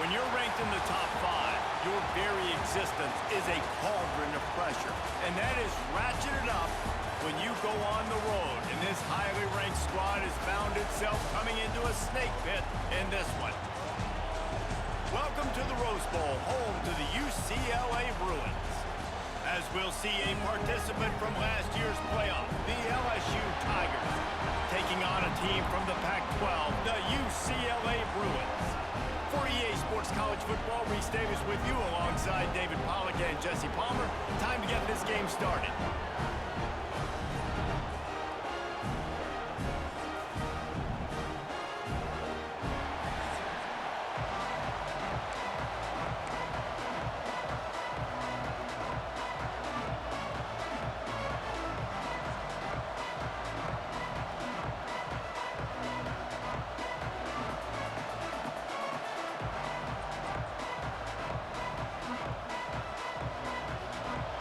When you're ranked in the top 5, your very existence is a cauldron of pressure. And that is ratcheted up when you go on the road. And this highly ranked squad has found itself coming into a snake pit in this one. Welcome to the Rose Bowl, home to the UCLA Bruins. As we'll see a participant from last year's playoff, the LSU Tigers, taking on a team from the Pac-12, the UCLA Bruins. For EA Sports College Football, Reese Davis with you alongside David Pollack and Jesse Palmer. Time to get this game started.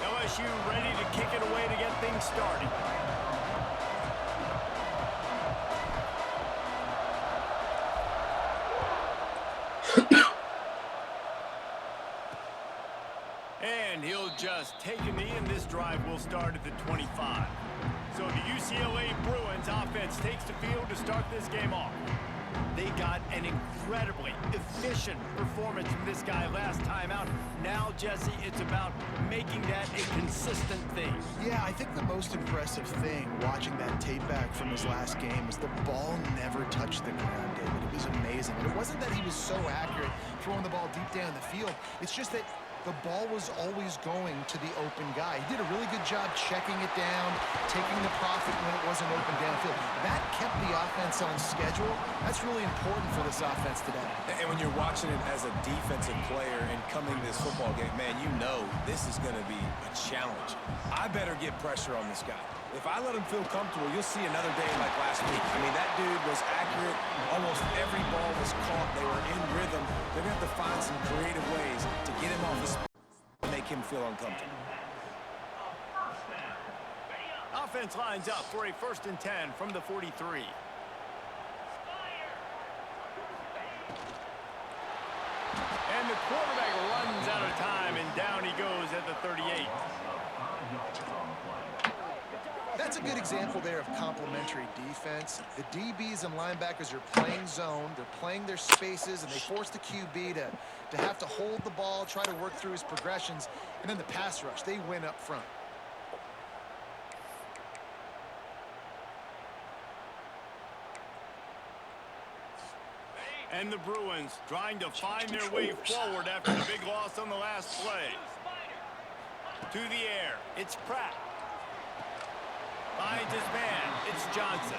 LSU ready to kick it away to get things started. And he'll just take a knee, and this drive will start at the 25. So the UCLA Bruins offense takes the field to start this game off. They got an incredibly efficient performance from this guy last time out. Now, Jesse, it's about making that a consistent thing. Yeah, I think the most impressive thing watching that tape back from his last game is the ball never touched the ground, David. It was amazing. And it wasn't that he was so accurate throwing the ball deep down the field. It's just that the ball was always going to the open guy. He did a really good job checking it down, taking the profit when it wasn't open downfield. That kept the offense on schedule. That's really important for this offense today. And when you're watching it as a defensive player and coming to this football game, man, you know this is going to be a challenge. I better get pressure on this guy. If I let him feel comfortable, you'll see another day like last week. I mean, that dude was accurate. Almost every ball was caught. They were in rhythm. They're going to have to find some creative ways to get him off his spot and make him feel uncomfortable. Offense lines up for a 1st and 10 from the 43. And the quarterback runs out of time, and down he goes at the 38. That's a good example there of complementary defense. The DBs and linebackers are playing zone. They're playing their spaces, and they force the QB to have to hold the ball, try to work through his progressions. And then the pass rush, they win up front. And the Bruins trying to find their way forward after the big loss on the last play. To the air, it's Pratt. Finds his man, it's Johnson.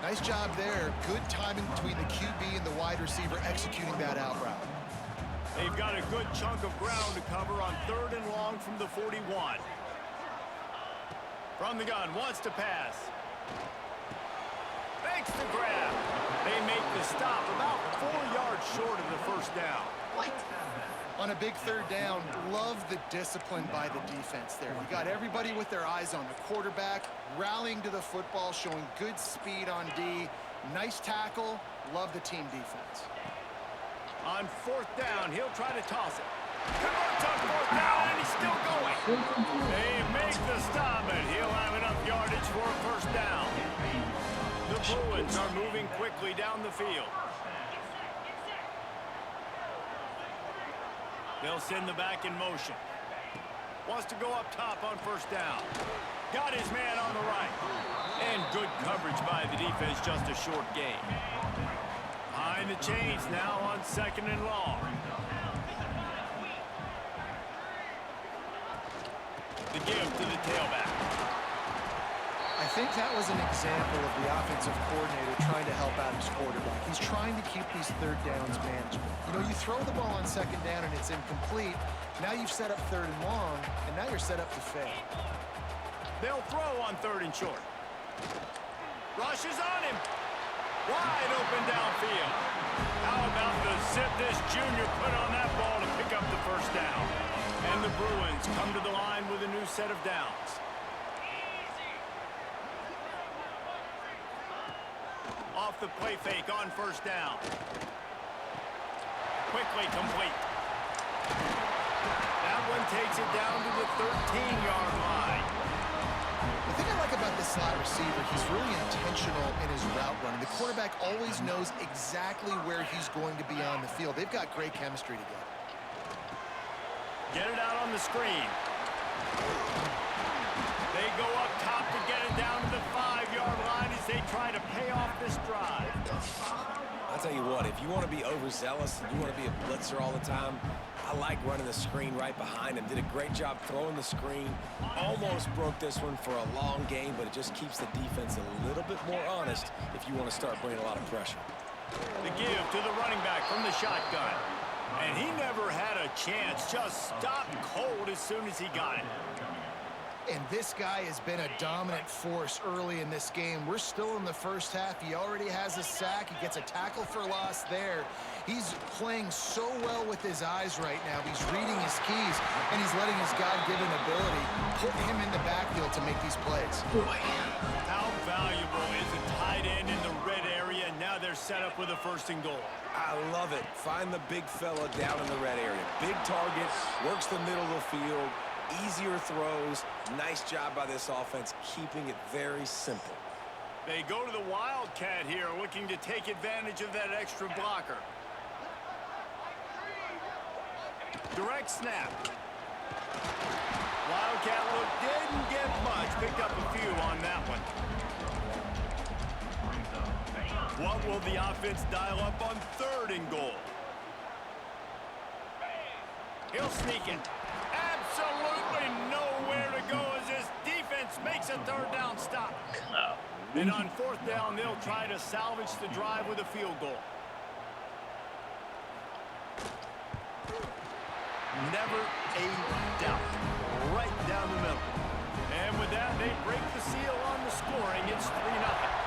Nice job there. Good timing between the QB and the wide receiver executing that out route. They've got a good chunk of ground to cover on 3rd and long from the 41. From the gun, wants to pass. Makes the grab. They make the stop about 4 yards short of the 1st down. On a big 3rd down, love the discipline by the defense there. You got everybody with their eyes on the quarterback, rallying to the football, showing good speed on D. Nice tackle. Love the team defense. On 4th down, he'll try to toss it. Converts on 4th down, and he's still going. They make the stop, and he'll have enough yardage for a 1st down. The Bruins are moving quickly down the field. They'll send the back in motion. Wants to go up top on 1st down. Got his man on the right. And good coverage by the defense, just a short gain. Behind the chains now on 2nd and long. The give to the tailback. I think that was an example of the offensive coordinator trying to help out his quarterback. He's trying to keep these 3rd downs manageable. You know, you throw the ball on 2nd down and it's incomplete. Now you've set up 3rd and long, and now you're set up to fail. They'll throw on 3rd and short. Rushes on him. Wide open downfield. How about the zip this junior put on that ball to pick up the 1st down? And the Bruins come to the line with a new set of downs. Off the play fake on 1st down. quickly complete. That one takes it down to the 13-yard line. The thing I like about this slot receiver, he's really intentional in his route running. The quarterback always knows exactly where he's going to be on the field. They've got great chemistry together. Get it out on the screen. They go up top to get it down to the 5-yard line as they try to pay off this drive. I'll tell you what, if you want to be overzealous and you want to be a blitzer all the time, I like running the screen right behind him. Did a great job throwing the screen. Almost broke this one for a long game, but it just keeps the defense a little bit more honest if you want to start bringing a lot of pressure. The give to the running back from the shotgun. And he never had a chance. Just stopped cold as soon as he got it. And this guy has been a dominant force early in this game. We're still in the first half. He already has a sack. He gets a tackle for loss there. He's playing so well with his eyes right now. He's reading his keys, and he's letting his God-given ability put him in the backfield to make these plays. How valuable is a tight end in the red area? Now they're set up with a 1st and goal. I love it. Find the big fella down in the red area. Big target, works the middle of the field, easier throws. Nice job by this offense, keeping it very simple. They go to the Wildcat here, looking to take advantage of that extra blocker. Direct snap. Wildcat look didn't get much. Picked up a few on that one. What will the offense dial up on 3rd and goal? He'll sneak it. Absolutely nowhere to go as this defense makes a 3rd down stop. And on 4th down, they'll try to salvage the drive with a field goal. Never a doubt. Right down the middle. And with that, they break the seal on the scoring. It's 3-0.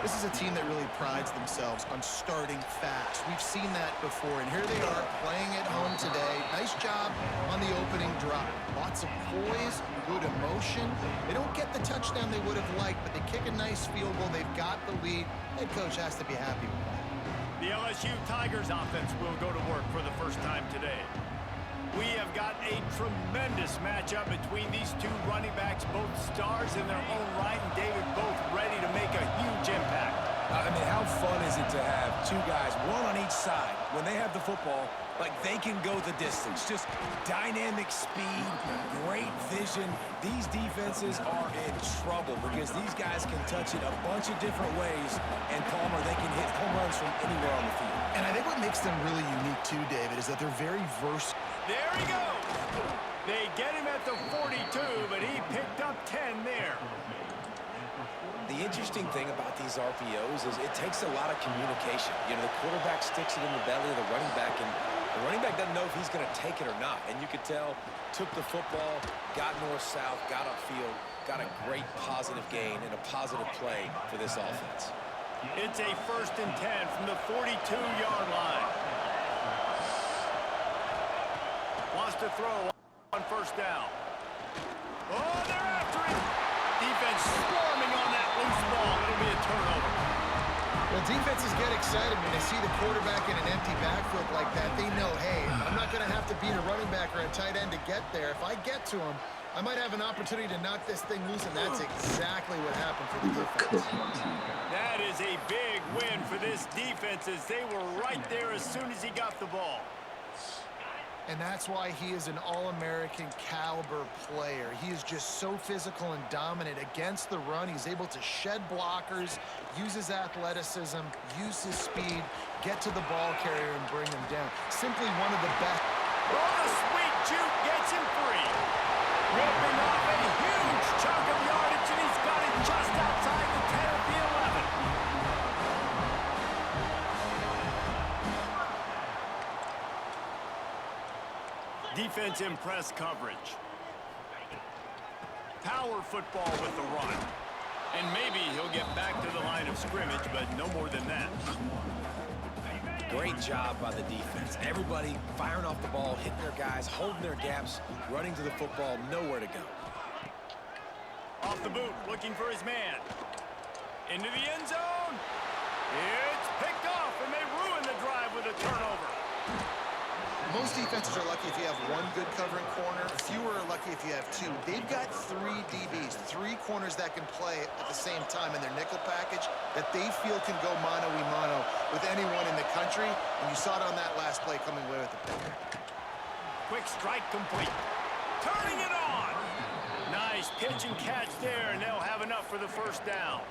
This is a team that really prides themselves on starting fast. We've seen that before, and here they are playing at home today. Nice job on the opening drive. Lots of poise, good emotion. They don't get the touchdown they would have liked, but they kick a nice field goal. They've got the lead. Head coach has to be happy with that. The LSU Tigers offense will go to work for the first time today. We have got a tremendous matchup between these two running backs, both stars in their own right, and David both ready to make a huge impact. I mean, how fun is it to have two guys, one on each side, when they have the football, like they can go the distance. Just dynamic speed, great vision. These defenses are in trouble because these guys can touch it a bunch of different ways, and Palmer, they can hit home runs from anywhere on the field. And I think what makes them really unique too, David, is that they're very versatile. There he goes. They get him at the 42, but he picked up 10 there. The interesting thing about these RPOs is it takes a lot of communication. You know, the quarterback sticks it in the belly of the running back, and the running back doesn't know if he's going to take it or not. And you could tell, took the football, got north-south, got upfield, got a great positive gain and a positive play for this offense. It's a 1st and 10 from the 42-yard line. Wants to throw on 1st down. Oh, they're after him. Defense swarming on that loose ball. It'll be a turnover. Well, defenses get excited when they see the quarterback in an empty backfield like that. They know, hey, I'm not going to have to beat a running back or a tight end to get there. If I get to him, I might have an opportunity to knock this thing loose, and that's exactly what happened for the defense. That is a big win for this defense as they were right there as soon as he got the ball. And that's why he is an All-American caliber player. He is just so physical and dominant against the run. He's able to shed blockers, use his athleticism, use his speed, get to the ball carrier and bring him down. Simply one of the best. Oh, the sweet juke gets him free. Ripping off a huge chunk of yardage, and he's got it just outside the 10 of the 11. Defense in press coverage. Power football with the run. And maybe he'll get back to the line of scrimmage, but no more than that. Great job by the defense. Everybody firing off the ball, hitting their guys, holding their gaps, running to the football, nowhere to go. Off the boot, looking for his man. Into the end zone. It's picked off, and they ruin the drive with a turnover. Most defenses are lucky if you have one good covering corner. Fewer are lucky if you have two. They've got 3 DBs, 3 corners that can play at the same time in their nickel package that they feel can go mano-a-mano with anyone in the country. And you saw it on that last play coming away with the pick. Quick strike complete. Turning it on. Nice pitch and catch there, and they'll have enough for the first down.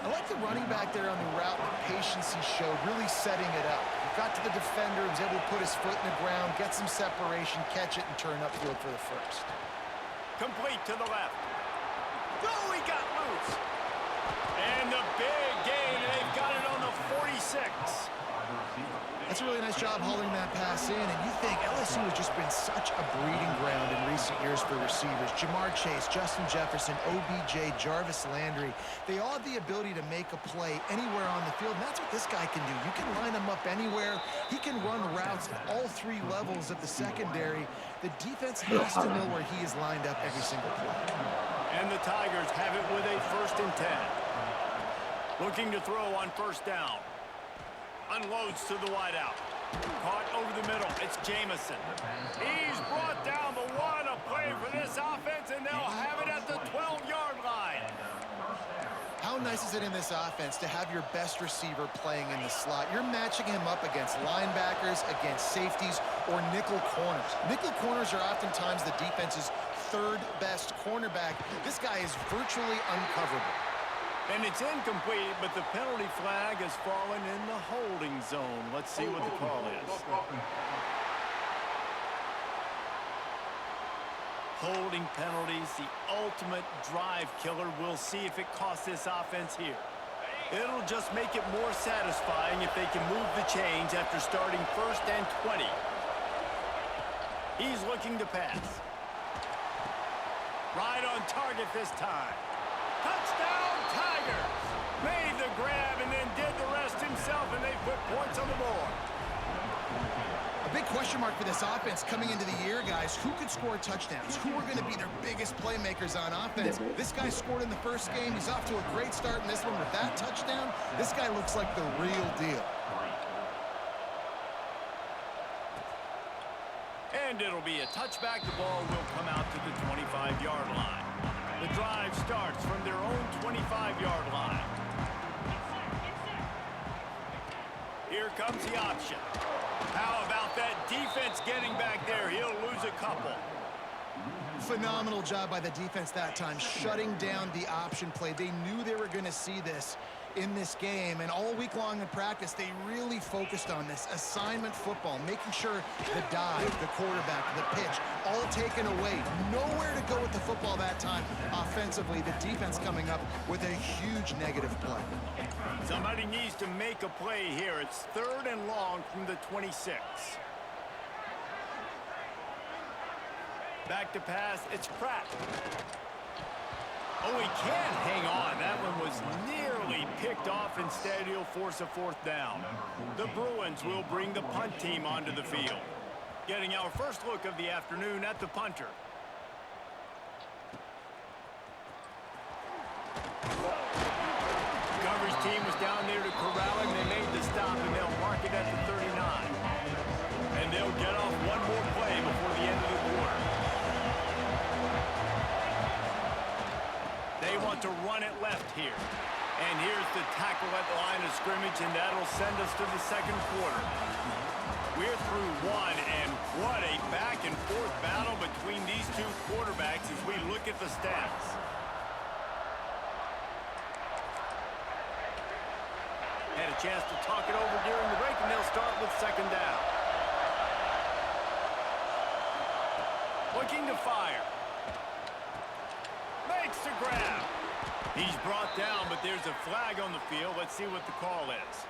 I like the running back there on the route, the patience he showed, really setting it up. He got to the defender, was able to put his foot in the ground, get some separation, catch it, and turn upfield for the first. Complete to the left. Oh, he got loose. And the big gain, and they've got it on the 46. That's a really nice job hauling that pass in, and you think LSU has just been such a breeding ground in recent years for receivers. Jamar Chase, Justin Jefferson, OBJ, Jarvis Landry, they all have the ability to make a play anywhere on the field, and that's what this guy can do. You can line him up anywhere. He can run routes at all 3 levels of the secondary. The defense has to know where he is lined up every single play. And the Tigers have it with a 1st and 10. Looking to throw on first down. Unloads to the wideout. Caught over the middle. It's Jamison. He's brought down the 1. A play for this offense, and they'll have it at the 12-yard line. How nice is it in this offense to have your best receiver playing in the slot? You're matching him up against linebackers, against safeties, or nickel corners. Nickel corners are oftentimes the defense's 3rd best cornerback. This guy is virtually uncoverable. And it's incomplete, but the penalty flag has fallen in the holding zone. Let's see what the call is. Holding penalties, the ultimate drive killer. We'll see if it costs this offense here. It'll just make it more satisfying if they can move the chains after starting 1st and 20. He's looking to pass. Right on target this time. Touchdown, Tigers! Made the grab and then did the rest himself, and they put points on the board. A big question mark for this offense coming into the year, guys. Who could score touchdowns? Who are going to be their biggest playmakers on offense? This guy scored in the first game. He's off to a great start in this one with that touchdown. This guy looks like the real deal. And it'll be a touchback. The ball will come out to the 25-yard line. The drive starts from their own 25-yard line. Here comes the option. How about that defense getting back there? He'll lose a couple. Phenomenal job by the defense that time, shutting down the option play. They knew they were going to see this in this game, and all week long in practice, they really focused on this assignment football, making sure the dive, the quarterback, the pitch, all taken away. Nowhere to go with the football that time offensively. The defense coming up with a huge negative play. Somebody needs to make a play here. It's 3rd and long from the 26. Back to pass. It's Pratt. Oh, he can't hang on. That one was nearly picked off. Instead, he'll force a 4th down. The Bruins will bring the punt team onto the field. Getting our first look of the afternoon at the punter. Coverage team was down there to corral him. They made the stop, and they'll mark it at the 39. And they'll get off one more play before the end of the quarter. They want to run it left here. And here's the tackle at the line of scrimmage, and that'll send us to the 2nd quarter. We're through 1, and what a back-and-forth battle between these 2 quarterbacks as we look at the stats. Had a chance to talk it over during the break, and they'll start with 2nd down. Looking to fire. Makes the grab. He's brought down, but there's a flag on the field. Let's see what the call is.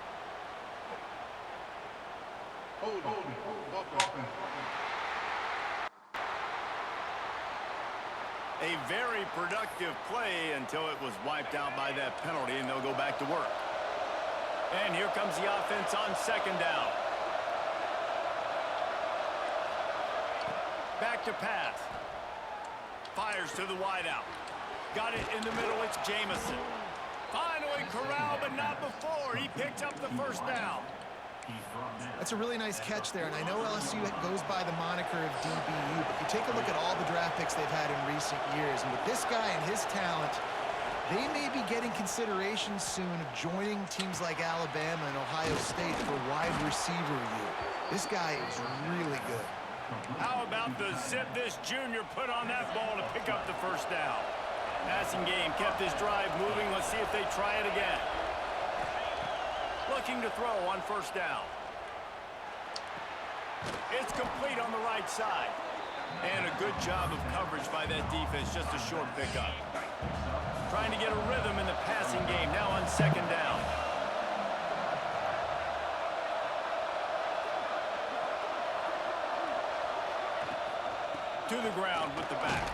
A very productive play until it was wiped out by that penalty, and they'll go back to work. And here comes the offense on 2nd down. Back to pass. Fires to the wideout. Got it in the middle. It's Jamison. Finally corralled, but not before. He picks up the 1st down. That's a really nice catch there, and I know LSU goes by the moniker of DBU, but you take a look at all the draft picks they've had in recent years, and with this guy and his talent, they may be getting consideration soon of joining teams like Alabama and Ohio State for wide receiver U. This guy is really good. How about the zip this junior put on that ball to pick up the first down? Passing game kept his drive moving. Let's see if they try it again. Looking to throw on first down. It's complete on the right side. And a good job of coverage by that defense. Just a short pickup. Trying to get a rhythm in the passing game. Now on second down. To the ground with the back.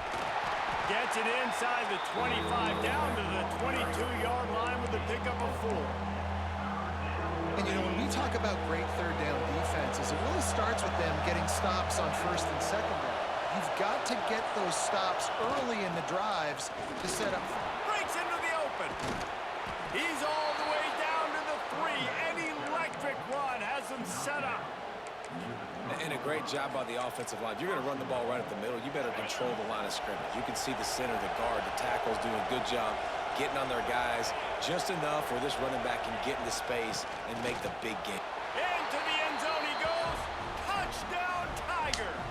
Gets it inside the 25. Down to the 22-yard line with the pickup of 4. And, you know, when we talk about great third down defenses, it really starts with them getting stops on first and second down. You've got to get those stops early in the drives to set up. Breaks into the open. He's all the way down to the 3. An electric run has him set up. And a great job by the offensive line. If you're going to run the ball right at the middle, you better control the line of scrimmage. You can see the center, the guard, the tackles doing a good job getting on their guys just enough where this running back can get into space and make the big game. Into the end zone he goes. Touchdown, Tigers.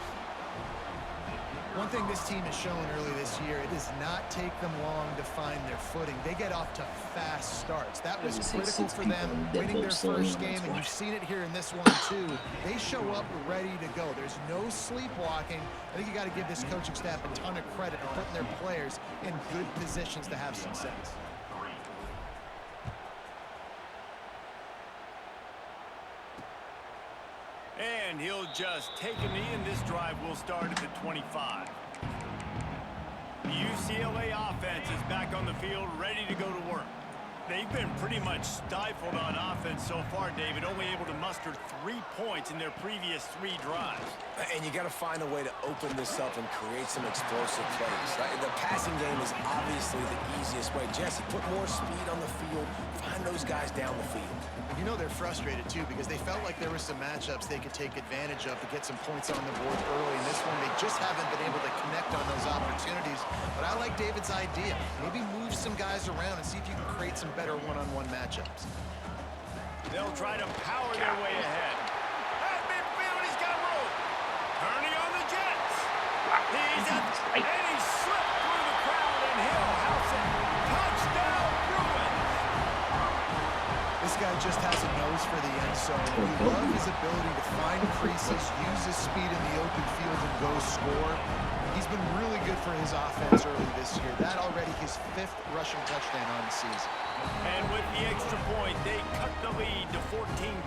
One thing this team has shown early this year, it does not take them long to find their footing. They get off to fast starts. That was critical for them winning their first game, and you've seen it here in this one too. They show up ready to go. There's no sleepwalking. I think you got to give this coaching staff a ton of credit for putting their players in good positions to have success. And he'll just take a knee, and this drive will start at the 25. The UCLA offense is back on the field, ready to go to work. They've been pretty much stifled on offense so far, David, only able to muster 3 points in their previous 3 drives. And you got to find a way to open this up and create some explosive plays. The passing game is obviously the easiest way. Jesse, put more speed on the field. Find those guys down the field. You know they're frustrated, too, because they felt like there were some matchups they could take advantage of to get some points on the board early. In this one, they just haven't been able to connect on those opportunities. But I like David's idea. Maybe move some guys around and see if you can create some better one-on-one matchups. They'll try to power their way ahead. At midfield, he's got room. Turning on the Jets. He's up, and he slipped through the crowd, and he'll house it. Touchdown, Bruins. This guy just has a nose for the end zone. And we love his ability to find creases, use his speed in the open field, and go score. He's been really good for his offense early this year. That already his 5th rushing touchdown on the season. And with the extra point, they cut the lead to 14-10.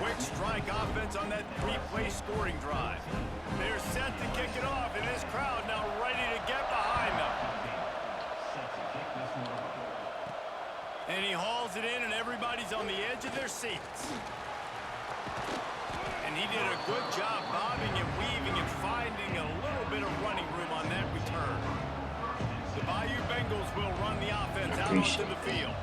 Quick strike offense on that 3-play scoring drive. They're set to kick it off, and this crowd now ready to get behind them. And he hauls it in, and everybody's on the edge of their seats. And he did a good job bobbing and weaving and finding a little bit of running room on that return. The Bayou Bengals will run the offense out onto the field.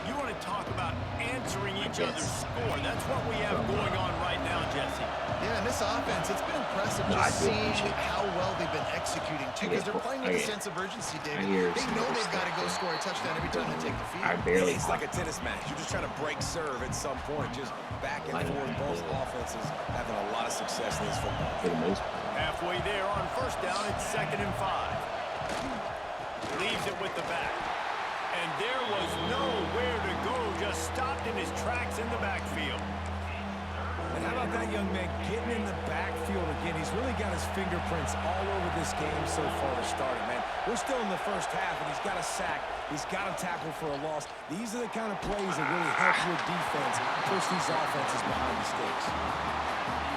You want to talk about answering each other's score. That's what we have going on right now, Jesse. Yeah, and this offense, it's been impressive just seeing how well they've been executing, too, because they're playing with a sense of urgency, David. They know they've got to go score a touchdown every time they take the field. It's like a tennis match. You're just trying to break serve at some point, just back and forth. Both offenses having a lot of success in this football. Halfway there on first down, it's 2nd and 5. Leaves it with the back. And there was nowhere to go, just stopped in his tracks in the backfield. And how about that young man getting in the backfield again? He's really got his fingerprints all over this game so far to start it, man. We're still in the first half, and he's got a sack. He's got a tackle for a loss. These are the kind of plays that really help your defense push these offenses behind the sticks.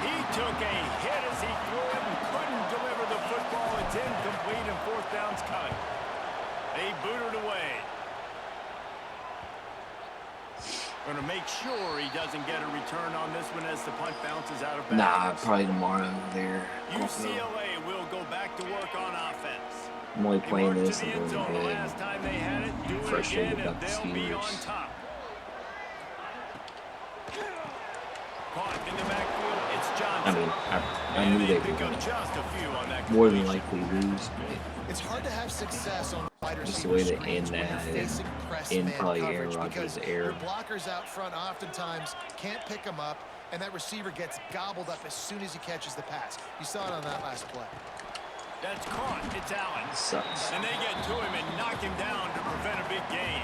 He took a hit as he threw it and couldn't deliver the football. It's incomplete, and 4th down's cut. They boot it away. Going to make sure he doesn't get a return on this one as the punt bounces out of bounds. Nah, probably tomorrow there. UCLA will go back to work on offense. I'm only playing this a little The bit. last time they had it, do it Frustrated again, and about the they'll be on Steelers. top. Caught in the backfield, it's I Johnson. mean, I And knew they they pick were up going to just a few on that more than completion. likely lose, but It's hard to have success on wide just the receiver way they screens end when you're that facing press and man probably Aaron coverage Rodgers' because error. your blockers out front oftentimes can't pick them up, and that receiver gets gobbled up as soon as he catches the pass. You saw it on that last play. That's caught. It's Allen. Sucks. And they get to him and knock him down to prevent a big gain.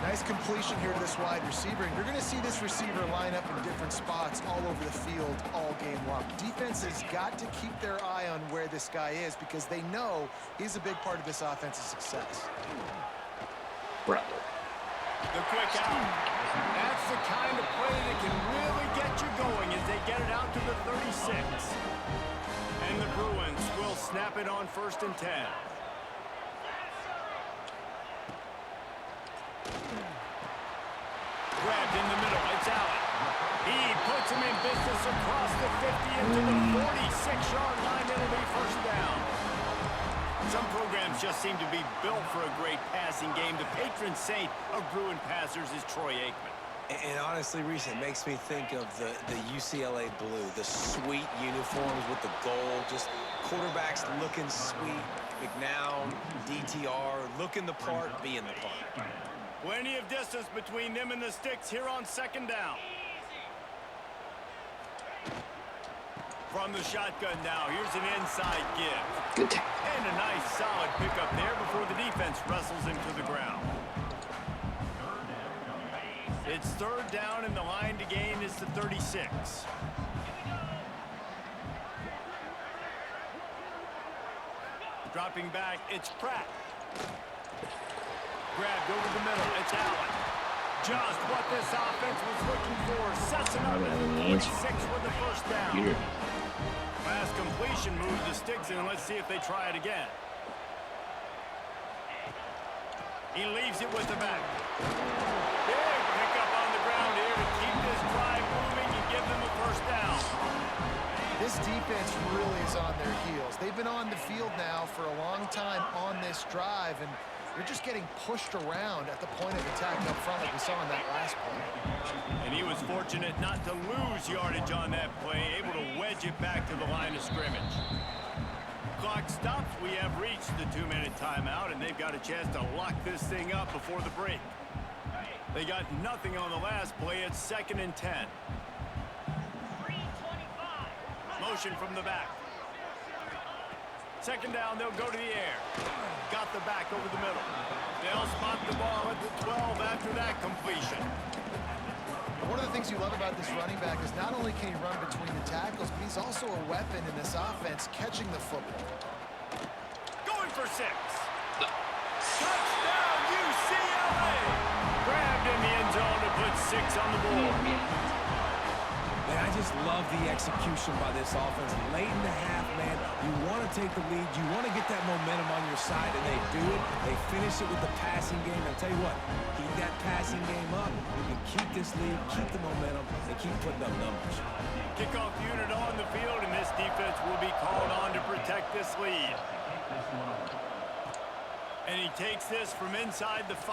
Nice completion here to this wide receiver, and you're going to see this receiver line up in different spots all over the field all game long. Defense has got to keep their eye on where this guy is because they know he's a big part of this offense's success. Brother. The quick out. That's the kind of play that can really get you going as they get it out to the 36. And the Bruins will snap it on 1st and 10. Grabbed in the middle. It's Allen. He puts him in business across the 50 into the 46-yard line. It'll be 1st down. Some programs just seem to be built for a great passing game. The patron saint of Bruin passers is Troy Aikman. And honestly, Reese, it makes me think of the UCLA blue, the sweet uniforms with the gold, just quarterbacks looking sweet. McNown, DTR, looking the part, being the part. Plenty of distance between them and the sticks here on 2nd down. From the shotgun now, here's an inside give. Good tackle. And a nice solid pickup there before the defense wrestles him to the ground. It's 3rd down and the line to gain is the 36. Dropping back, it's Pratt. Grabbed over the middle, it's Allen. Just what this offense was looking for. Sets him up at the 46 with the 1st down. Peter. Last completion moves the sticks in. Let's see if they try it again. He leaves it with the back. Big pickup on the ground here to keep this drive moving and give them a 1st down. This defense really is on their heels. They've been on the field now for a long time on this drive, and they're just getting pushed around at the point of attack up front like we saw in that last play. And he was fortunate not to lose yardage on that play, able to wedge it back to the line of scrimmage. Clock stops. We have reached the 2-minute timeout, and they've got a chance to lock this thing up before the break. They got nothing on the last play. It's 2nd and 10. Motion from the back. 2nd down, they'll go to the air. Got the back over the middle. They'll spot the ball at the 12 after that completion. One of the things you love about this running back is not only can he run between the tackles, but he's also a weapon in this offense catching the football. Going for 6. Touchdown, UCLA! Grabbed in the end zone to put 6 on the board. Man, I just love the execution by this offense. Late in the half, man, you want to take the lead. You want to get that momentum on your side, and they do it. They finish it with the passing game. I'll tell you what, keep that passing game up. You can keep this lead, keep the momentum, and keep putting up numbers. Kickoff unit on the field, and this defense will be called on to protect this lead. And he takes this from inside the 5.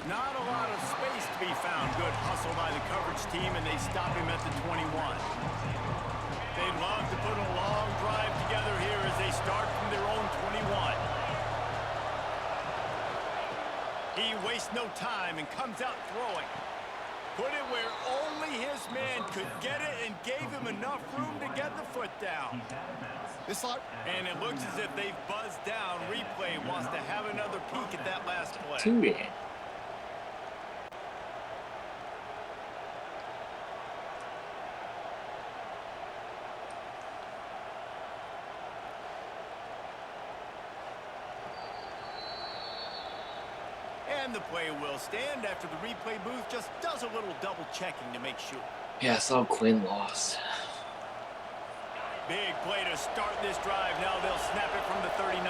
Not a lot of space to be found. Good hustle by the coverage team, and they stop him at the 21. They'd love to put a long drive together here as they start from their own 21. He wastes no time and comes out throwing. Put it where only his man could get it and gave him enough room to get the foot down. And it looks as if they've buzzed down. Replay wants to have another peek at that last play. 2 bad. And the play will stand after the replay booth just does a little double checking to make sure. Yeah, I saw Quinn lost. Big play to start this drive. Now they'll snap it from the 39.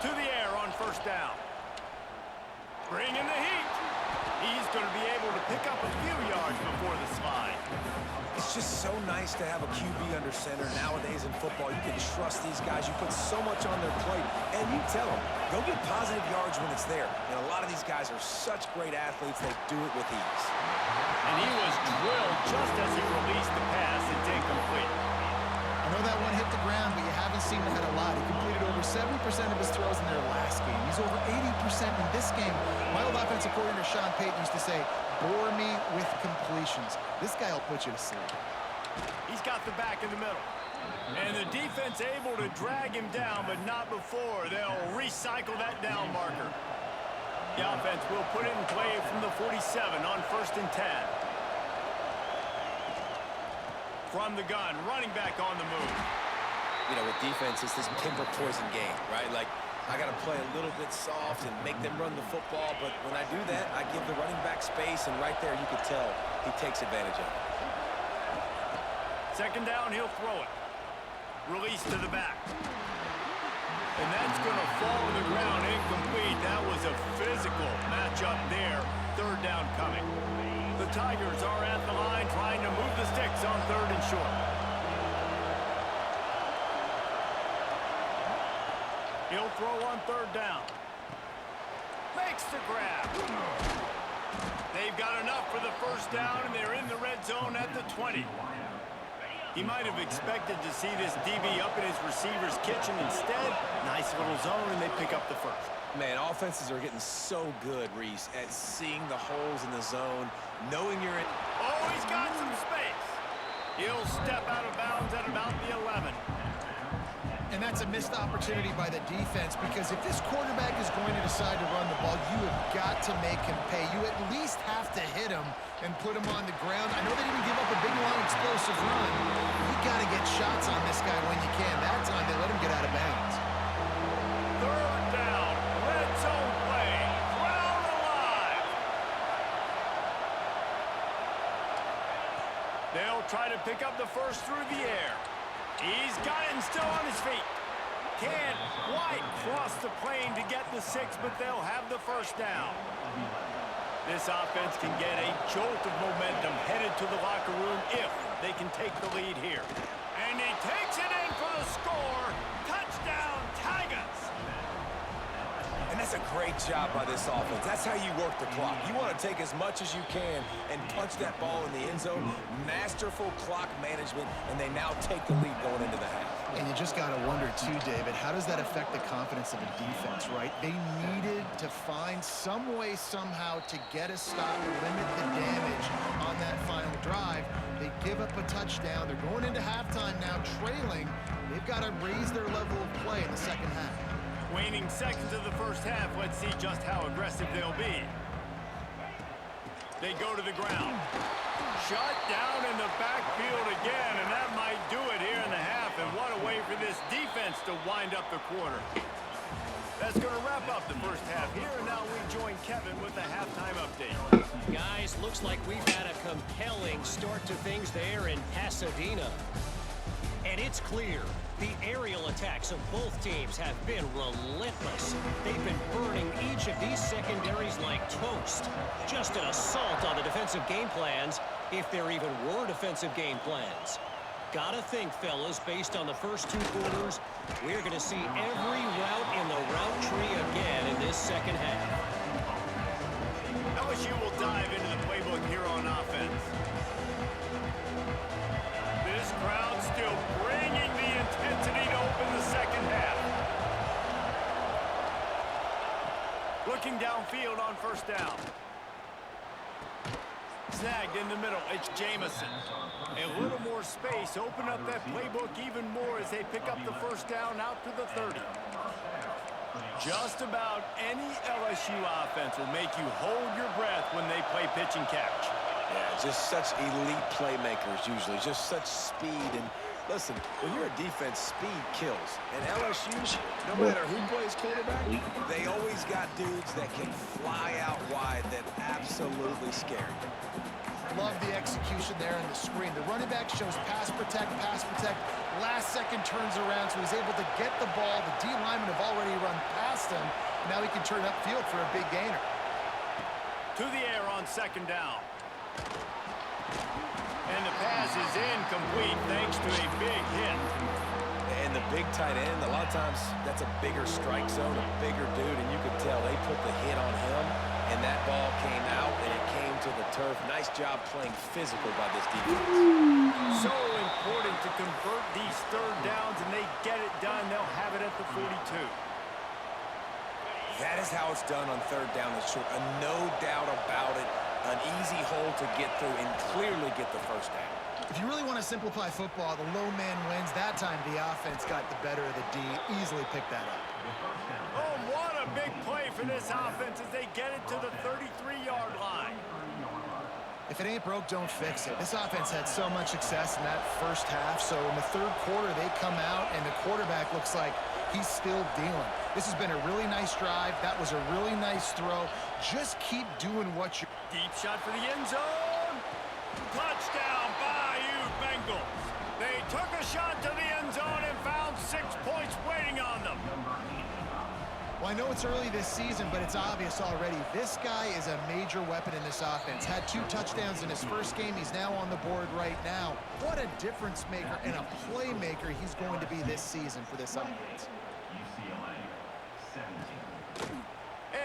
To the air on 1st down. Bring in the heat. He's going to be able to pick up a few yards before the slide. It's just so nice to have a QB under center. Nowadays in football, you can trust these guys. You put so much on their plate, and you tell them, go get positive yards when it's there. And a lot of these guys are such great athletes, they do it with ease. And he was drilled just as he released the pass. It's incomplete. I know that one hit the ground, but you haven't seen him hit a lot. He completed over 70% of his throws in their last game. He's over 80% in this game. My old offensive coordinator, Sean Payton, used to say, bore me with completions. This guy will put you to sleep. He's got the back in the middle. And the defense able to drag him down, but not before. They'll recycle that down marker. The offense will put it in play from the 47 on 1st and 10. From the gun, running back on the move. You know, with defense, it's this timber poison game, right? Like, I got to play a little bit soft and make them run the football, but when I do that, I give the running back space, and right there you could tell he takes advantage of it. 2nd down, he'll throw it. Release to the back. And that's going to fall to the ground incomplete. That was a physical matchup there. 3rd down coming. The Tigers are at the line trying to move the sticks on 3rd and short. He'll throw on 3rd down. Makes the grab. They've got enough for the 1st down, and they're in the red zone at the 20. He might have expected to see this DB up in his receiver's kitchen. Instead, nice little zone, and they pick up the 1st. Man, offenses are getting so good, Reese, at seeing the holes in the zone, knowing you're in. Oh, he's got some space. He'll step out of bounds at about the 11. And that's a missed opportunity by the defense, because if this quarterback is going to decide to run the ball, you have got to make him pay. You at least have to hit him and put him on the ground. I know they didn't give up a big, long, explosive run. You got to get shots on this guy when you can. That time they let him get out of bounds. 3rd down, red zone play, crowd alive. They'll try to pick up the 1st through the air. He's got it and still on his feet. Can't quite cross the plane to get the 6, but they'll have the 1st down. This offense can get a jolt of momentum headed to the locker room if they can take the lead here. And he takes it in for the score. Touchdown, Tigers. And that's a great job by this offense. That's how you work the clock. You want to take as much as you can and punch that ball in the end zone. Masterful clock management, and they now take the lead going into the half. And you just got to wonder, too, David, how does that affect the confidence of a defense, right? They needed to find some way, somehow, to get a stop, limit the damage on that final drive. They give up a touchdown. They're going into halftime now, trailing. They've got to raise their level of play in the 2nd half. Waning seconds of the 1st half. Let's see just how aggressive they'll be. They go to the ground. Shut down in the backfield again, and that might do it here in the half. And what a way for this defense to wind up the quarter. That's going to wrap up the 1st half here, and now we join Kevin with the halftime update. Guys, looks like we've had a compelling start to things there in Pasadena. And it's clear, the aerial attacks of both teams have been relentless. They've been burning each of these secondaries like toast. Just an assault on the defensive game plans, if there even were defensive game plans. Gotta think, fellas, based on the first 2 quarters, we're going to see every route in the route tree again in this 2nd half. LSU will dive into the playbook here on offense. This crowd still bringing the intensity to open the 2nd half. Looking downfield on 1st down. Snagged in the middle. It's Jamison. A little more space. Open up that playbook even more as they pick up the 1st down out to the 30. Just about any LSU offense will make you hold your breath when they play pitch and catch. Yeah, just such elite playmakers usually, just such speed. And listen, when you're a defense, speed kills. And LSU, no matter who plays quarterback, they always got dudes that can fly out wide that absolutely scare you. Love the execution there on the screen. The running back shows pass protect, last second turns around, so he's able to get the ball. The D linemen have already run past him. Now he can turn upfield for a big gainer. To the air on 2nd down. And the pass is incomplete thanks to a big hit. And the big tight end, a lot of times that's a bigger strike zone, a bigger dude, and you could tell they put the hit on him, and that ball came out, and it came to the turf. Nice job playing physical by this defense. So important to convert these third downs, and they get it done. They'll have it at the 42. That is how it's done on third down and short. No doubt about it. An easy hole to get through and clearly get the first down. If you really want to simplify football, the low man wins. That time the offense got the better of the D. Easily picked that up. Oh, what a big play for this offense as they get it to the 33-yard line. If it ain't broke, don't fix it. This offense had so much success in that first half, so in the third quarter they come out and the quarterback looks like he's still dealing. This has been a really nice drive. That was a really nice throw. Just keep doing what you're... Deep shot for the end zone. Touchdown, Bayou Bengals. They took a shot to the end zone and found 6 points waiting on them. Well, I know it's early this season, but it's obvious already. This guy is a major weapon in this offense. Had 2 touchdowns in his first game. He's now on the board right now. What a difference maker and a playmaker he's going to be this season for this offense.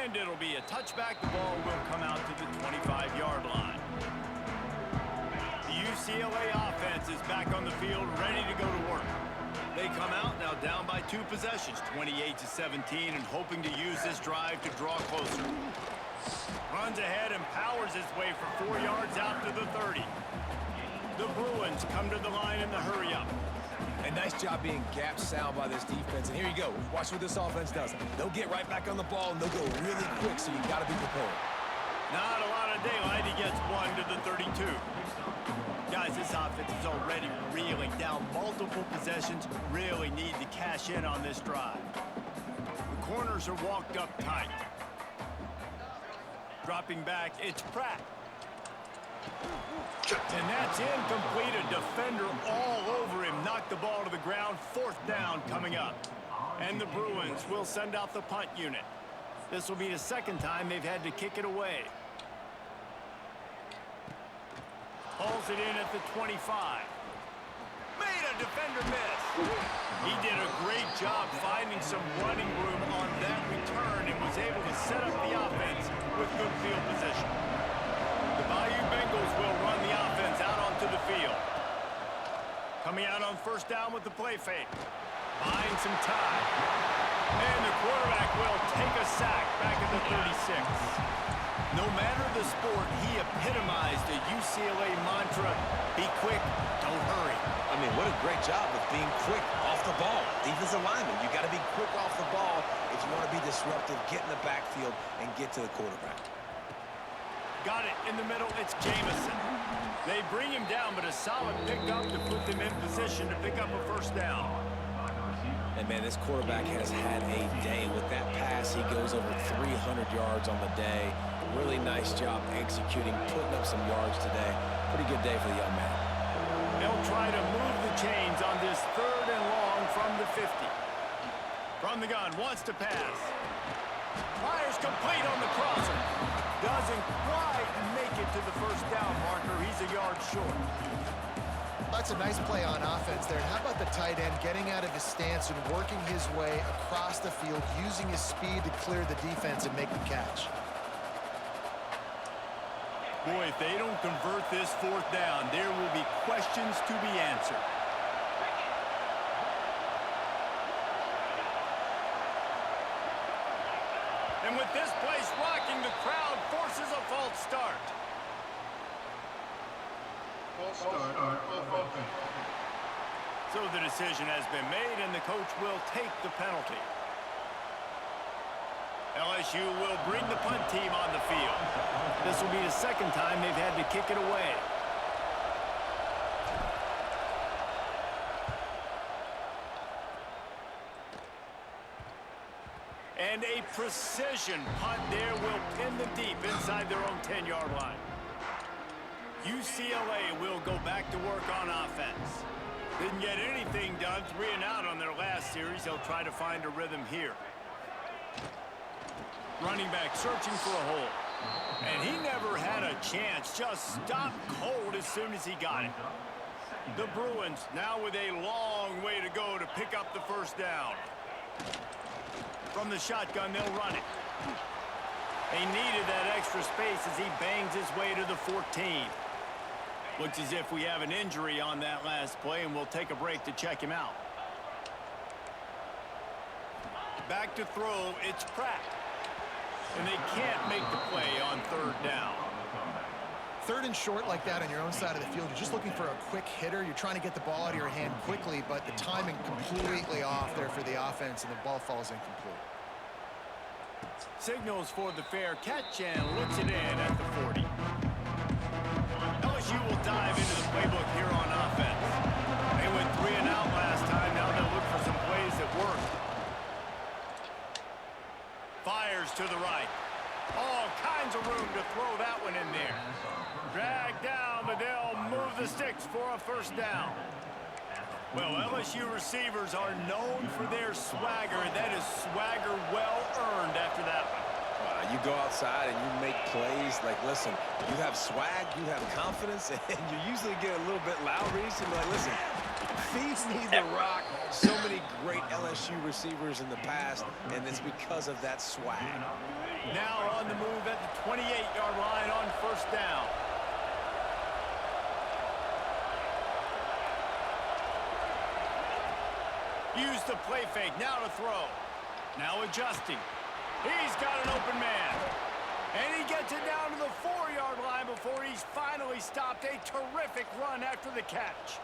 And it'll be a touchback. The ball will come out to the 25-yard line. The UCLA offense is back on the field, ready to go to work. They come out now down by 2 possessions, 28-17, and hoping to use this drive to draw closer. Runs ahead and powers his way for 4 yards out to the 30. The Bruins come to the line in the hurry-up. A nice job being gap sound by this defense. And here you go. Watch what this offense does. They'll get right back on the ball, and they'll go really quick, so you got to be prepared. Not a lot of daylight. He gets 1 to the 32. Guys, this offense is already reeling down multiple possessions. Really need to cash in on this drive. The corners are walked up tight. Dropping back, it's Pratt. And that's incomplete. A defender all over him. Knocked the ball to the ground. 4th down coming up. And the Bruins will send out the punt unit. This will be the 2nd time they've had to kick it away. Hauls it in at the 25. Made a defender miss. He did a great job finding some running room on that return and was able to set up the offense with good field position. The Bayou Bengals will run the offense out onto the field. Coming out on 1st down with the play fake. Buying some time. And the quarterback will take a sack back at the 36. No matter the sport, he epitomized the UCLA mantra, be quick, don't hurry. I mean, what a great job of being quick off the ball. Defensive lineman, you got to be quick off the ball if you want to be disruptive, get in the backfield, and get to the quarterback. Got it in the middle, it's Jamison. They bring him down, but a solid pickup to put them in position to pick up a 1st down. And, man, this quarterback has had a day. With that pass, he goes over 300 yards on the day. Really nice job executing, putting up some yards today. Pretty good day for the young man. They'll try to move the chains on this 3rd and long from the 50. From the gun, wants to pass. Fires complete on the crosser. Doesn't quite make it to the 1st down marker. He's a yard short. That's a nice play on offense there. How about the tight end getting out of his stance and working his way across the field, using his speed to clear the defense and make the catch? Boy, if they don't convert this 4th down, there will be questions to be answered. And with this place rocking, the crowd forces a false start. So the decision has been made, and the coach will take the penalty. LSU will bring the punt team on the field. This will be the 2nd time they've had to kick it away. And a precision punt there will pin them deep inside their own 10-yard line. UCLA will go back to work on offense. Didn't get anything done, 3 and out on their last series. They'll try to find a rhythm here. Running back searching for a hole. And he never had a chance. Just stopped cold as soon as he got it. The Bruins now with a long way to go to pick up the first down. From the shotgun, they'll run it. They needed that extra space as he bangs his way to the 14. Looks as if we have an injury on that last play, and we'll take a break to check him out. Back to throw, it's Pratt. And they can't make the play on third down. Third and short like that on your own side of the field, you're just looking for a quick hitter. You're trying to get the ball out of your hand quickly, but the timing completely off there for the offense, and the ball falls incomplete. Signals for the fair catch and looks it in at the 40. LSU will dive into the playbook here on offense. They went 3 and out last time. Now they'll look for some plays that work. Fires to the right. All kinds of room to throw that one in there. Drag down, but they'll move the sticks for a first down. Well, LSU receivers are known for their swagger. That is swagger well earned after that one. You go outside and you make plays. Like, listen, you have swag, you have confidence, and you usually get a little bit loud. So like, listen, feed me the rock. So many great LSU receivers in the past, and it's because of that swag. Now on the move at the 28-yard line on first down. Use the play fake, now to throw. Now adjusting. He's got an open man. And he gets it down to the 4-yard line before he's finally stopped. A terrific run after the catch.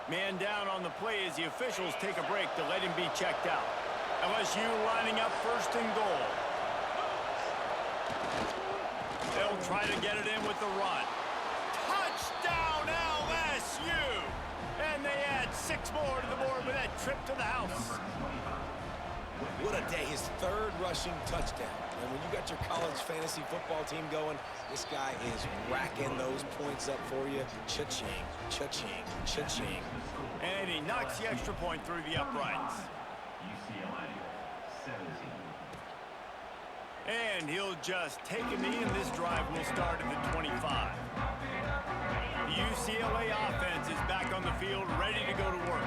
Man down on the play as the officials take a break to let him be checked out. LSU lining up first and goal. They'll try to get it in with the run. Touchdown LSU! And they add 6 more to the board with that trip to the house. What a day. His 3rd rushing touchdown. And when you got your college fantasy football team going, this guy is racking those points up for you. Cha-ching, cha-ching, cha-ching. And he knocks the extra point through the uprights. UCLA 17. And he'll just take a knee, and this drive will start at the 25. The UCLA offense is back on the field, ready to go to work.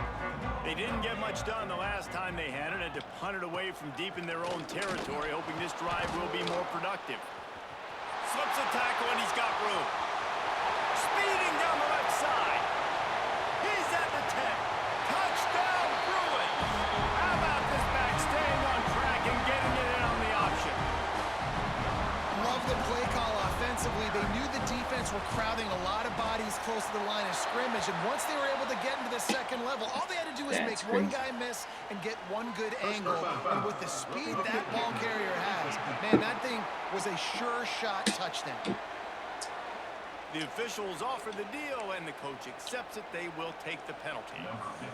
They didn't get much done the last time they had it. Had to punt it away from deep in their own territory, hoping this drive will be more productive. Slips a tackle, and he's got room. Speeding down the left side. He's at the 10. Touchdown, Bruins! How about this back staying on track and getting it in on the option? Love the play call offensively. They knew the defense were crowding a lot of bodies close to the line of scrimmage, and once they were able to get into the second level, all they had to do was make one guy miss and get one good angle. And with the speed that ball carrier has, man, that thing was a sure shot touchdown. The officials offer the deal, and the coach accepts it. They will take the penalty.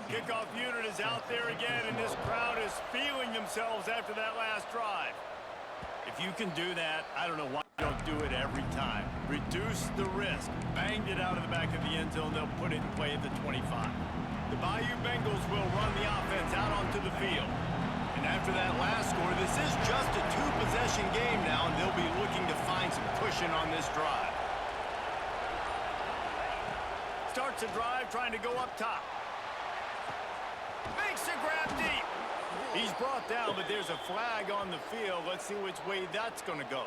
Kickoff unit is out there again, and this crowd is feeling themselves after that last drive. If you can do that, I don't know why you don't do it every time. Reduce the risk. Banged it out of the back of the end zone. They'll put it in play at the 25. The Bayou Bengals will run the offense out onto the field. And after that last score, this is just a 2-possession game now, and they'll be looking to find some cushion on this drive. Starts a drive trying to go up top. Makes a grab deep. He's brought down, but there's a flag on the field. Let's see which way that's going to go.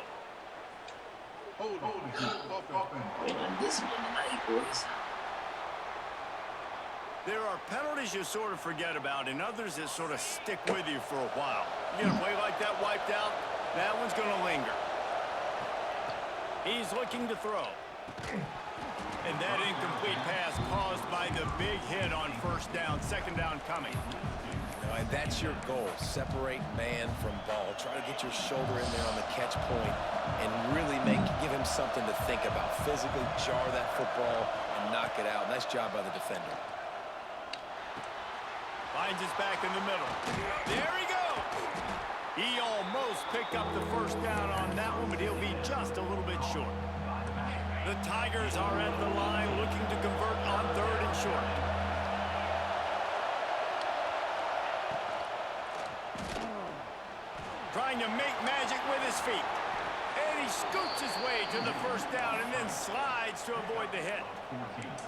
Wait on this one tonight, boys. There are penalties you sort of forget about, and others that sort of stick with you for a while. You get a play like that wiped out, that one's going to linger. He's looking to throw. And that incomplete pass caused by the big hit on first down, second down coming. And that's your goal. Separate man from ball. Try to get your shoulder in there on the catch point and really give him something to think about. Physically jar that football and knock it out. Nice job by the defender. Finds his back in the middle. There he goes. He almost picked up the first down on that one, but he'll be just a little bit short. The Tigers are at the line looking to convert on third and short. Trying to make magic with his feet. And he scoots his way to the first down and then slides to avoid the hit.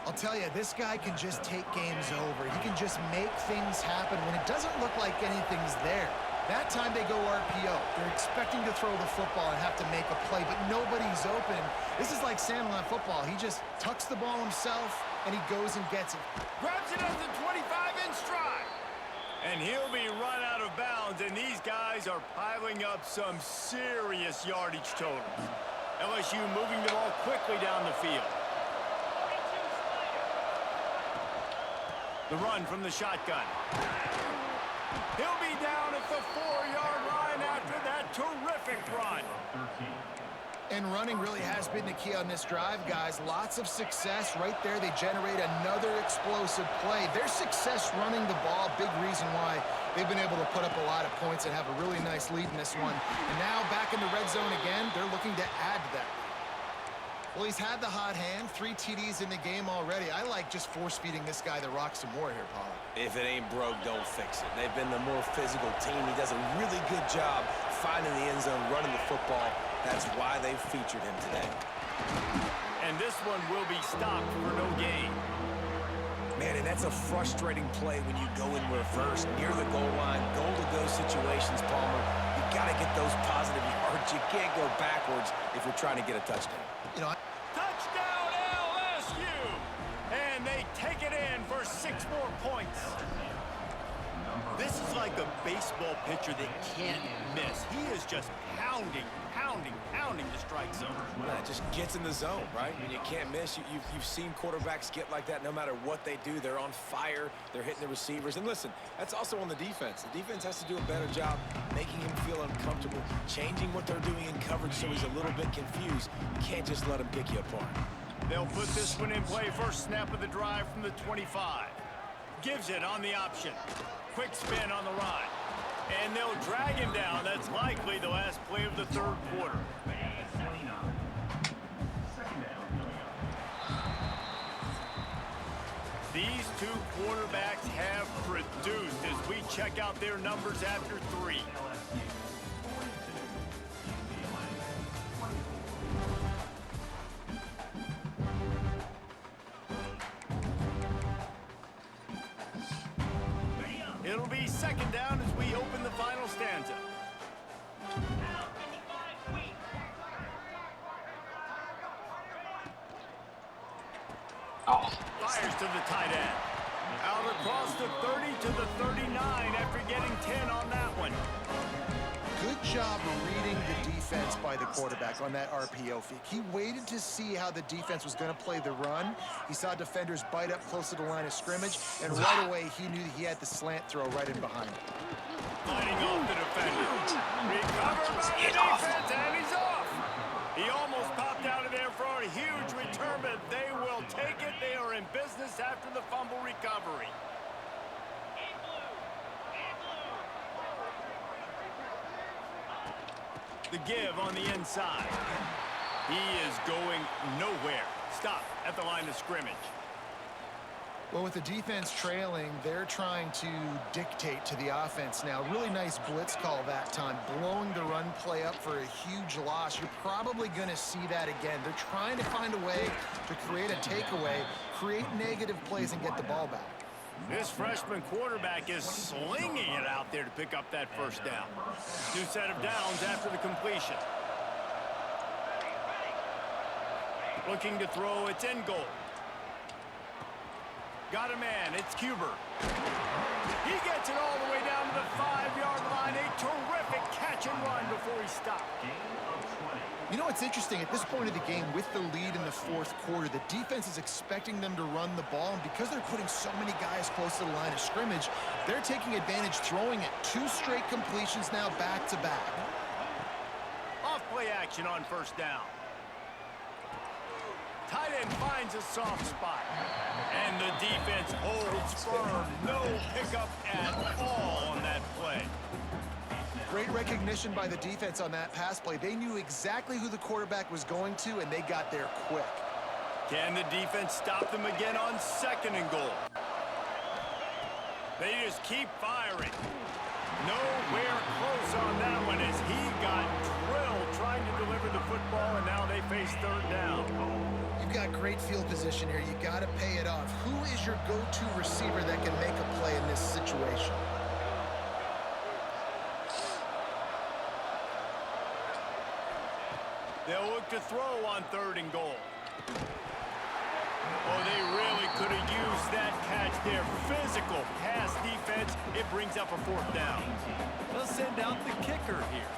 I'll tell you, this guy can just take games over. He can just make things happen when it doesn't look like anything's there. That time they go RPO. They're expecting to throw the football and have to make a play, but nobody's open. This is like Sandlot football. He just tucks the ball himself, and he goes and gets it. Grabs it at the 25 in stride. And he'll be run out of bounds, and these guys are piling up some serious yardage totals. LSU moving the ball quickly down the field. The run from the shotgun. He'll be down at the 4-yard line after that terrific run. And running really has been the key on this drive, guys. Lots of success right there. They generate another explosive play. Their success running the ball, big reason why they've been able to put up a lot of points and have a really nice lead in this one. And now back in the red zone again, they're looking to add to that. Well, he's had the hot hand, 3 TDs in the game already. I like just force-feeding this guy the rock some more here, Pollard. If it ain't broke, don't fix it. They've been the more physical team. He does a really good job finding the end zone, running the football. That's why they've featured him today. And this one will be stopped for no gain. Man, and that's a frustrating play when you go in reverse near the goal line, goal-to-go situations, Palmer. You got to get those positive yards. You can't go backwards if you're trying to get a touchdown. You know, Touchdown LSU! And they take it in for 6 more points. This is like a baseball pitcher that can't miss. He is just pounding the strike zone. Well, it just gets in the zone, right? I mean, you can't miss. You've seen quarterbacks get like that no matter what they do. They're on fire. They're hitting the receivers. And listen, that's also on the defense. The defense has to do a better job making him feel uncomfortable, changing what they're doing in coverage so he's a little bit confused. You can't just let him pick you apart. They'll put this one in play. First snap of the drive from the 25. Gives it on the option. Quick spin on the ride. And they'll drag him down. That's likely the last play of the 3rd quarter. These 2 quarterbacks have produced as we check out their numbers after 3. It'll be 2nd down as we open the final stanza. Fires to the tight end. Out across the 30 to the 39 after getting 10 on that one. good job reading the defense by the quarterback on that RPO fake. He waited to see how the defense was going to play the run. He saw defenders bite up close to the line of scrimmage, and right away he knew he had the slant throw right in behind him. Fighting off the defender. Recovered by the defense, and he's off. He almost popped out of there for a huge return, but they will take it. They are in business after the fumble recovery. The give on the inside. He is going nowhere. Stop at the line of scrimmage. Well, with the defense trailing, they're trying to dictate to the offense now. Really nice blitz call that time, blowing the run play up for a huge loss. You're probably going to see that again. They're trying to find a way to create a takeaway, create negative plays, and get the ball back. This freshman quarterback is slinging it out there to pick up that first down. New set of downs after the completion. Looking to throw, it's in goal. Got a man, it's Cuber. He gets it all the way down to the 5-yard line. A terrific catch and run before he stopped. You know, it's interesting. At this point of the game, with the lead in the fourth quarter, the defense is expecting them to run the ball, and because they're putting so many guys close to the line of scrimmage, they're taking advantage, throwing it. 2 straight completions now back-to-back. Off play action on first down. Tight end finds a soft spot. And the defense holds firm. No pickup at all on that play. Great recognition by the defense on that pass play. They knew exactly who the quarterback was going to, and they got there quick. Can the defense stop them again on 2nd and goal? They just keep firing. Nowhere close on that one as he got drilled trying to delivered the football, and now they face third down. You've got great field position here. You got to pay it off. Who is your go-to receiver that can make a play in this situation? They'll look to throw on 3rd and goal. Oh, they really could have used that catch there. Physical pass defense. It brings up a 4th down. They'll send out the kicker here.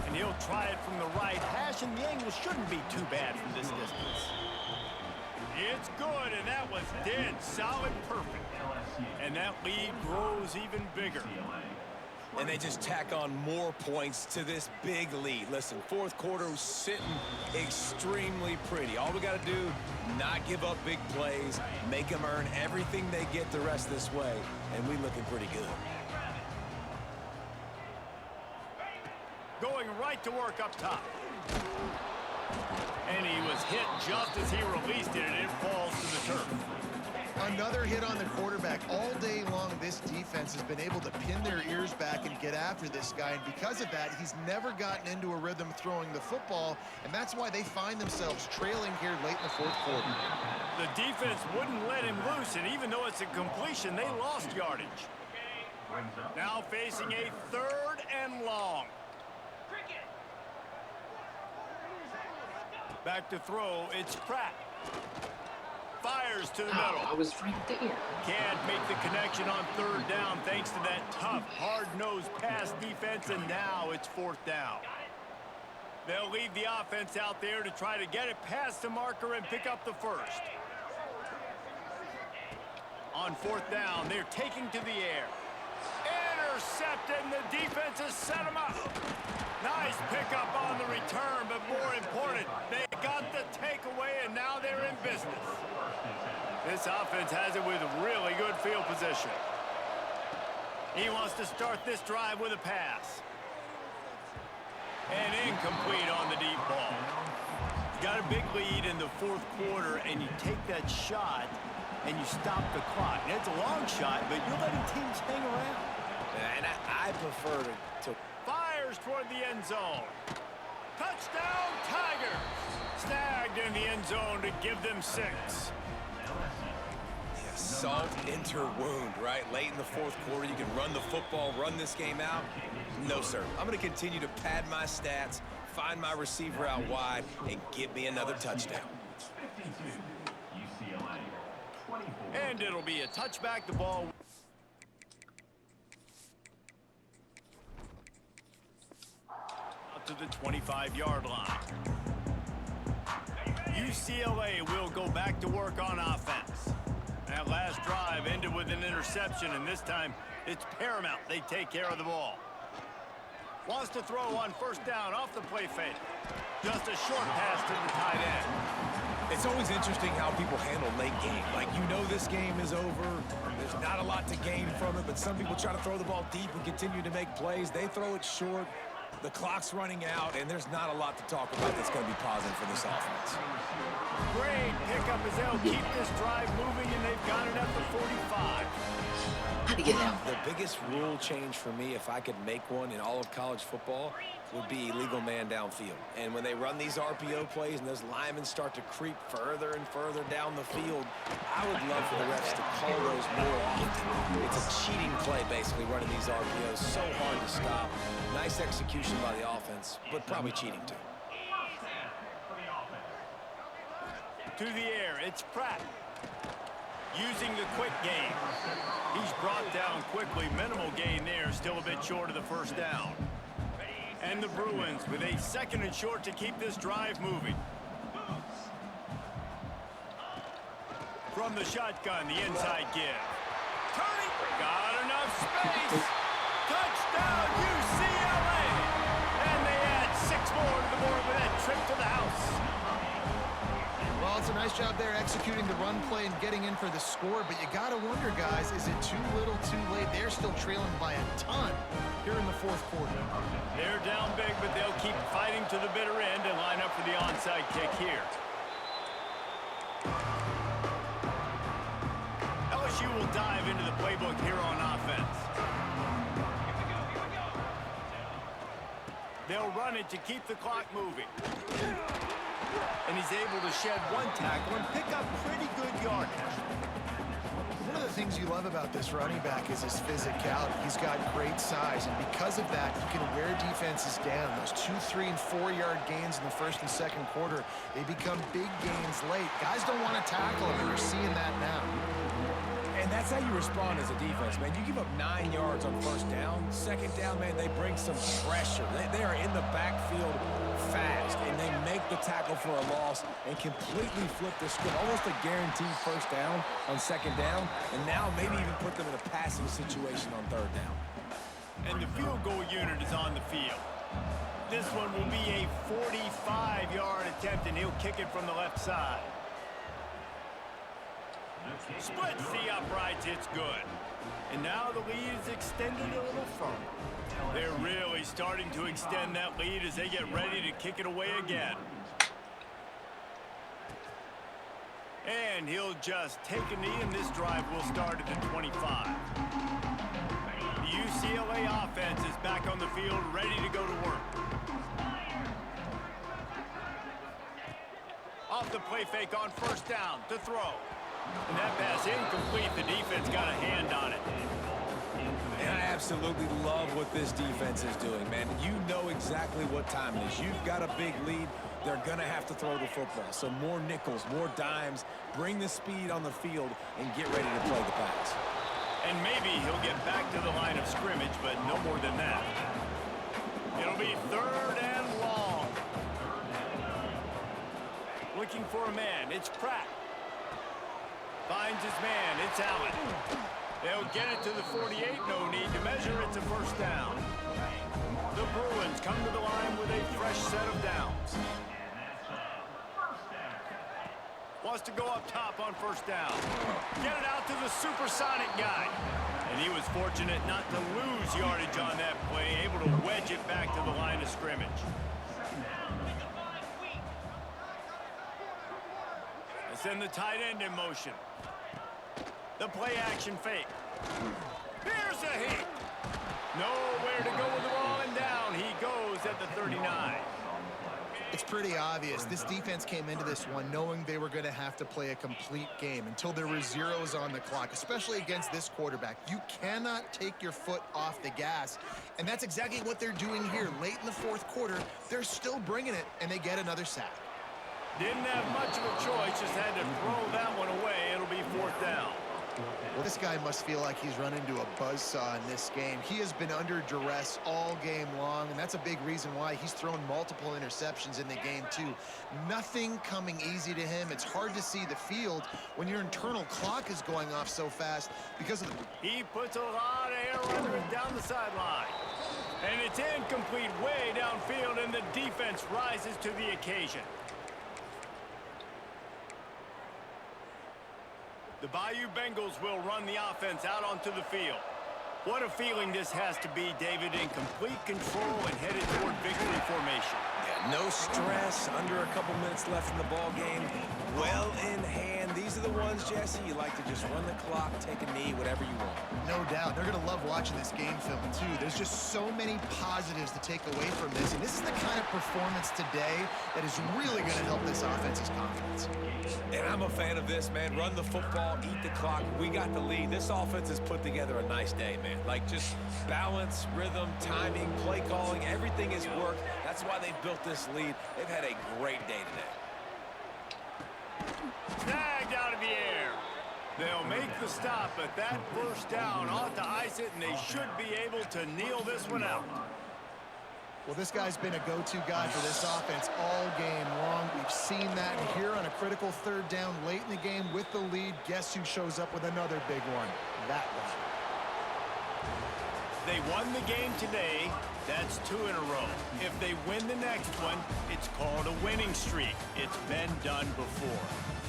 And he'll try it from the right hash, and the angle shouldn't be too bad from this distance. It's good, and that was dead solid perfect. And that lead grows even bigger. And they just tack on more points to this big lead. Listen, 4th quarter was sitting extremely pretty. All we got to do, not give up big plays, make them earn everything they get the rest this way, and we looking pretty good. Going right to work up top. And he was hit just as he released it, and it falls to the turf. Another hit on the quarterback. All day long, this defense has been able to pin their ears back and get after this guy, and because of that, he's never gotten into a rhythm throwing the football, and that's why they find themselves trailing here late in the 4th quarter. The defense wouldn't let him loose, and even though it's a completion, they lost yardage. Now facing a 3rd and long. Back to throw, it's Pratt. Fires to the middle. I was right there. Can't make the connection on 3rd down thanks to that tough, hard-nosed pass defense, and now it's 4th down. They'll leave the offense out there to try to get it past the marker and pick up the 1st. On 4th down, they're taking to the air. Intercepted, and the defense has set him up. Nice pickup on the return, but more important, they got the takeaway, and now they're in business. This offense has it with really good field position. He wants to start this drive with a pass. And incomplete on the deep ball. You got a big lead in the 4th quarter, and you take that shot, and you stop the clock. And it's a long shot, but you're letting teams hang around. And I prefer to Fires toward the end zone. Touchdown, Tigers! Snagged in the end zone to give them 6. Yeah, salt enter wound, right? Late in the 4th quarter, you can run the football, run this game out. No, sir. I'm going to continue to pad my stats, find my receiver out wide, and get me another touchdown. 52, UCLA, 24. And it'll be a touchback. The ball to the 25-yard line. UCLA will go back to work on offense. That last drive ended with an interception, and this time it's paramount they take care of the ball. Wants to throw on 1st down off the play fake. Just a short pass to the tight end. It's always interesting how people handle late game. Like, you know this game is over. There's not a lot to gain from it, but some people try to throw the ball deep and continue to make plays. They throw it short. The clock's running out, and there's not a lot to talk about that's going to be positive for this offense. Great pickup as they'll keep this drive moving, and they've got it at the 45. How to get out? The biggest rule change for me, if I could make one in all of college football, would be illegal man downfield. And when they run these RPO plays and those linemen start to creep further and further down the field, I would love for the refs to call those more often. It's a cheating play, basically, running these RPOs. So hard to stop. Nice execution by the offense, but probably cheating too. To the air, it's Pratt. Using the quick game. He's brought down quickly. Minimal gain there. Still a bit short of the 1st down. And the Bruins with a 2nd and short to keep this drive moving. From the shotgun, the inside give. Turning. Got enough space. Touchdown, UCLA. And they add 6 more to the board with that trip to the house. Well, it's a nice job there executing the run play and getting in for the score, but you got to wonder, guys, is it too little, too late? They're still trailing by a ton here in the 4th quarter. They're down big, but they'll keep fighting to the bitter end and line up for the onside kick here. LSU will dive into the playbook here on offense. They'll run it to keep the clock moving. And he's able to shed one tackle and pick up pretty good yardage. One of the things you love about this running back is his physicality. He's got great size, and because of that, he can wear defenses down. Those 2, 3, and 4-yard gains in the first and second quarter, they become big gains late. Guys don't want to tackle him, and you're seeing that now. And that's how you respond as a defense, man. You give up 9 yards on first down. Second down, man, they bring some pressure. They are in the backfield fast, and they make the tackle for a loss and completely flip the script. Almost a guaranteed first down on second down, and now maybe even put them in a passing situation on third down. And the field goal unit is on the field. This one will be a 45-yard attempt, and he'll kick it from the left side. Splits the uprights, it's good. And now the lead is extended a little further. They're really starting to extend that lead as they get ready to kick it away again. And he'll just take a knee, and this drive will start at the 25. The UCLA offense is back on the field, ready to go to work. Off the play fake on first down to throw. And that pass incomplete. The defense got a hand on it. And I absolutely love what this defense is doing, man. You know exactly what time it is. You've got a big lead. They're going to have to throw the football. So more nickels, more dimes. Bring the speed on the field and get ready to play the pass. And maybe he'll get back to the line of scrimmage, but no more than that. It'll be third and long. Looking for a man. It's Pratt. Finds his man. It's Allen. They'll get it to the 48. No need to measure. It's a first down. The Bruins come to the line with a fresh set of downs. Wants to go up top on first down. Get it out to the supersonic guy. And he was fortunate not to lose yardage on that play, able to wedge it back to the line of scrimmage. They send the tight end in motion. The play action fake. Here's a hit. Nowhere to go with the ball, and down he goes at the 39. It's pretty obvious. This defense came into this one knowing they were going to have to play a complete game until there were zeros on the clock, especially against this quarterback. You cannot take your foot off the gas, and that's exactly what they're doing here. Late in the fourth quarter, they're still bringing it, and they get another sack. Didn't have much of a choice, just had to throw that one away. It'll be fourth down. Well, this guy must feel like he's run into a buzzsaw in this game. He has been under duress all game long, and that's a big reason why he's thrown multiple interceptions in the game, too. Nothing coming easy to him. It's hard to see the field when your internal clock is going off so fast because of the... He puts a lot of air under it down the sideline. And it's incomplete way downfield, and the defense rises to the occasion. The Bayou Bengals will run the offense out onto the field. What a feeling this has to be, David, in complete control and headed toward victory formation. Yeah, no stress, under a couple minutes left in the ball game. Well in hand. These are the ones, Jesse, you like to just run the clock, take a knee, whatever you want. No doubt. They're going to love watching this game film, too. There's just so many positives to take away from this, and this is the kind of performance today that is really going to help this offense's confidence. And I'm a fan of this, man. Run the football, eat the clock. We got the lead. This offense has put together a nice day, man. Like, just balance, rhythm, timing, play calling, everything has worked. That's why they've built this lead. They've had a great day today. Snagged out of the air. They'll make the stop, but that first down ought to ice it, and they should be able to kneel this one out. Well, this guy's been a go-to guy for this offense all game long. We've seen that here on a critical third down late in the game with the lead. Guess who shows up with another big one? That guy. They won the game today. That's 2 in a row. If they win the next one, it's called a winning streak. It's been done before.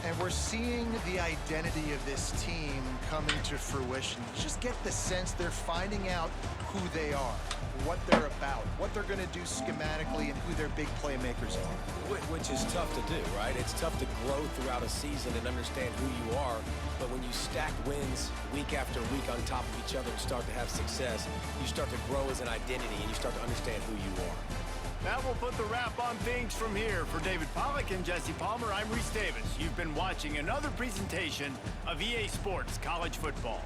And we're seeing the identity of this team coming to fruition. You just get the sense they're finding out who they are, what they're about, what they're going to do schematically, and who their big playmakers are. Which is tough to do, right? It's tough to grow throughout a season and understand who you are. But when you stack wins week after week on top of each other and start to have success, you start to grow as an identity and you start to understand who you are. That will put the wrap on things from here. For David Pollack and Jesse Palmer, I'm Reese Davis. You've been watching another presentation of EA Sports College Football.